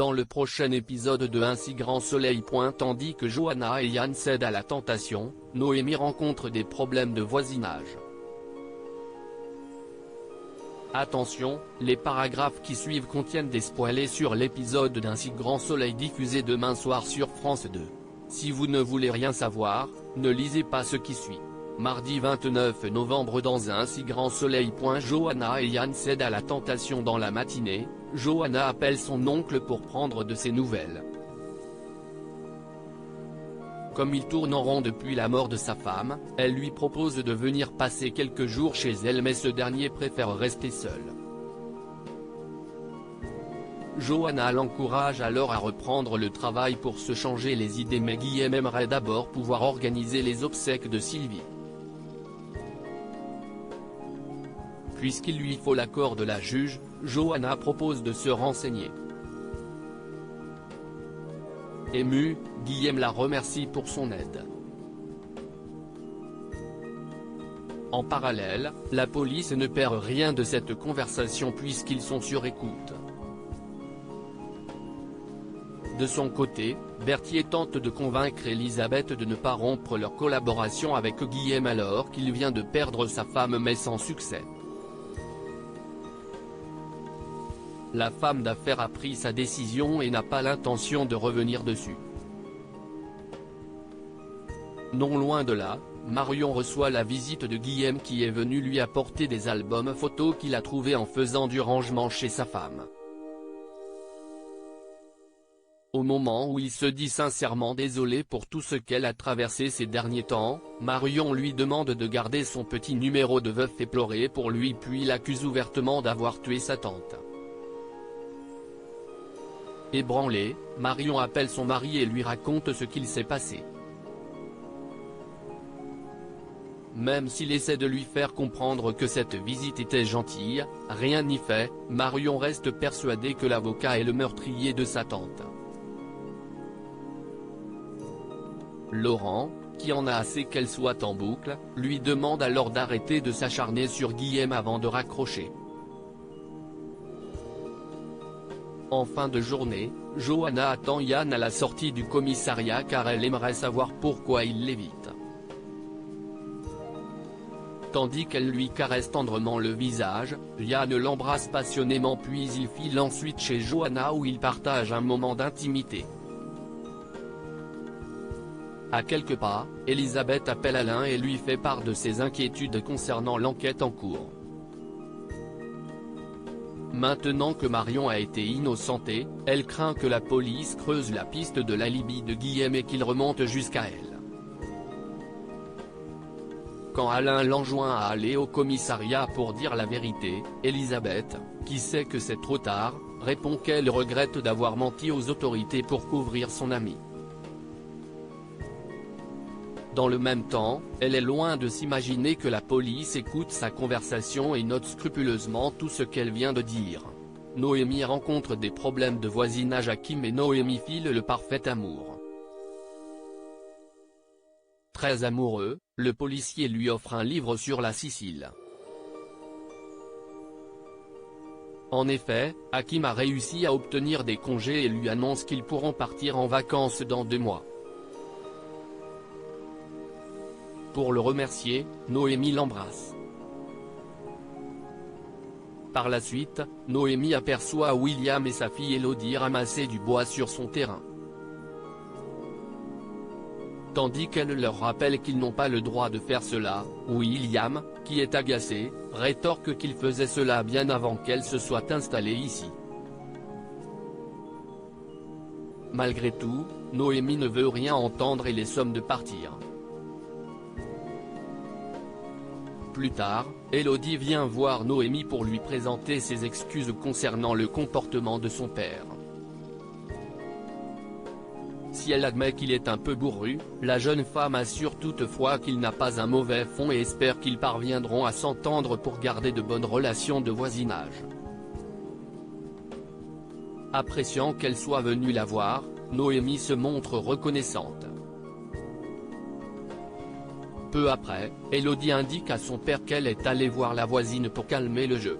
dans le prochain épisode de Un si grand soleil. Tandis que Johanna et Yann cèdent à la tentation, Noémie rencontre des problèmes de voisinage. Attention, les paragraphes qui suivent contiennent des spoilers sur l'épisode d'Un si grand soleil diffusé demain soir sur France 2. Si vous ne voulez rien savoir, ne lisez pas ce qui suit. Mardi 29 novembre dans Un si grand soleil. Johanna et Yann cèdent à la tentation. Dans la matinée, Johanna appelle son oncle pour prendre de ses nouvelles. Comme il tourne en rond depuis la mort de sa femme, elle lui propose de venir passer quelques jours chez elle, mais ce dernier préfère rester seul. Johanna l'encourage alors à reprendre le travail pour se changer les idées, mais Guillaume aimerait d'abord pouvoir organiser les obsèques de Sylvie. Puisqu'il lui faut l'accord de la juge, Johanna propose de se renseigner. Ému, Guillaume la remercie pour son aide. En parallèle, la police ne perd rien de cette conversation puisqu'ils sont sur écoute. De son côté, Berthier tente de convaincre Elisabeth de ne pas rompre leur collaboration avec Guillaume alors qu'il vient de perdre sa femme, mais sans succès. La femme d'affaires a pris sa décision et n'a pas l'intention de revenir dessus. Non loin de là, Marion reçoit la visite de Guillaume qui est venu lui apporter des albums photos qu'il a trouvés en faisant du rangement chez sa femme. Au moment où il se dit sincèrement désolé pour tout ce qu'elle a traversé ces derniers temps, Marion lui demande de garder son petit numéro de veuf éploré pour lui, puis l'accuse ouvertement d'avoir tué sa tante. Ébranlée, Marion appelle son mari et lui raconte ce qu'il s'est passé. Même s'il essaie de lui faire comprendre que cette visite était gentille, rien n'y fait, Marion reste persuadée que l'avocat est le meurtrier de sa tante. Laurent, qui en a assez qu'elle soit en boucle, lui demande alors d'arrêter de s'acharner sur Guillaume avant de raccrocher. En fin de journée, Johanna attend Yann à la sortie du commissariat car elle aimerait savoir pourquoi il l'évite. Tandis qu'elle lui caresse tendrement le visage, Yann l'embrasse passionnément puis il file ensuite chez Johanna où ils partagent un moment d'intimité. À quelques pas, Elisabeth appelle Alain et lui fait part de ses inquiétudes concernant l'enquête en cours. Maintenant que Marion a été innocentée, elle craint que la police creuse la piste de l'alibi de Guillaume et qu'il remonte jusqu'à elle. Quand Alain l'enjoint à aller au commissariat pour dire la vérité, Elisabeth, qui sait que c'est trop tard, répond qu'elle regrette d'avoir menti aux autorités pour couvrir son ami. Dans le même temps, elle est loin de s'imaginer que la police écoute sa conversation et note scrupuleusement tout ce qu'elle vient de dire. Noémie rencontre des problèmes de voisinage à Kim et Noémie file le parfait amour. Très amoureux, le policier lui offre un livre sur la Sicile. En effet, Hakim a réussi à obtenir des congés et lui annonce qu'ils pourront partir en vacances dans 2 mois. Pour le remercier, Noémie l'embrasse. Par la suite, Noémie aperçoit William et sa fille Elodie ramasser du bois sur son terrain. Tandis qu'elle leur rappelle qu'ils n'ont pas le droit de faire cela, William, qui est agacé, rétorque qu'il faisait cela bien avant qu'elle se soit installée ici. Malgré tout, Noémie ne veut rien entendre et les somme de partir. Plus tard, Elodie vient voir Noémie pour lui présenter ses excuses concernant le comportement de son père. Si elle admet qu'il est un peu bourru, la jeune femme assure toutefois qu'il n'a pas un mauvais fond et espère qu'ils parviendront à s'entendre pour garder de bonnes relations de voisinage. Appréciant qu'elle soit venue la voir, Noémie se montre reconnaissante. Peu après, Elodie indique à son père qu'elle est allée voir la voisine pour calmer le jeu.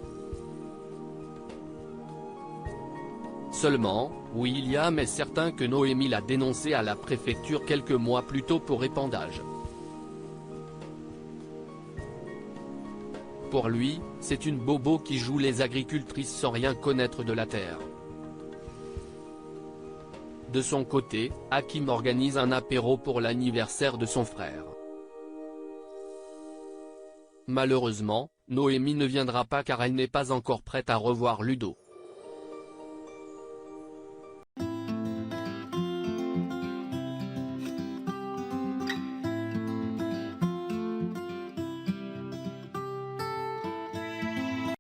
Seulement, William est certain que Noémie l'a dénoncé à la préfecture quelques mois plus tôt pour épandage. Pour lui, c'est une bobo qui joue les agricultrices sans rien connaître de la terre. De son côté, Hakim organise un apéro pour l'anniversaire de son frère. Malheureusement, Noémie ne viendra pas car elle n'est pas encore prête à revoir Ludo.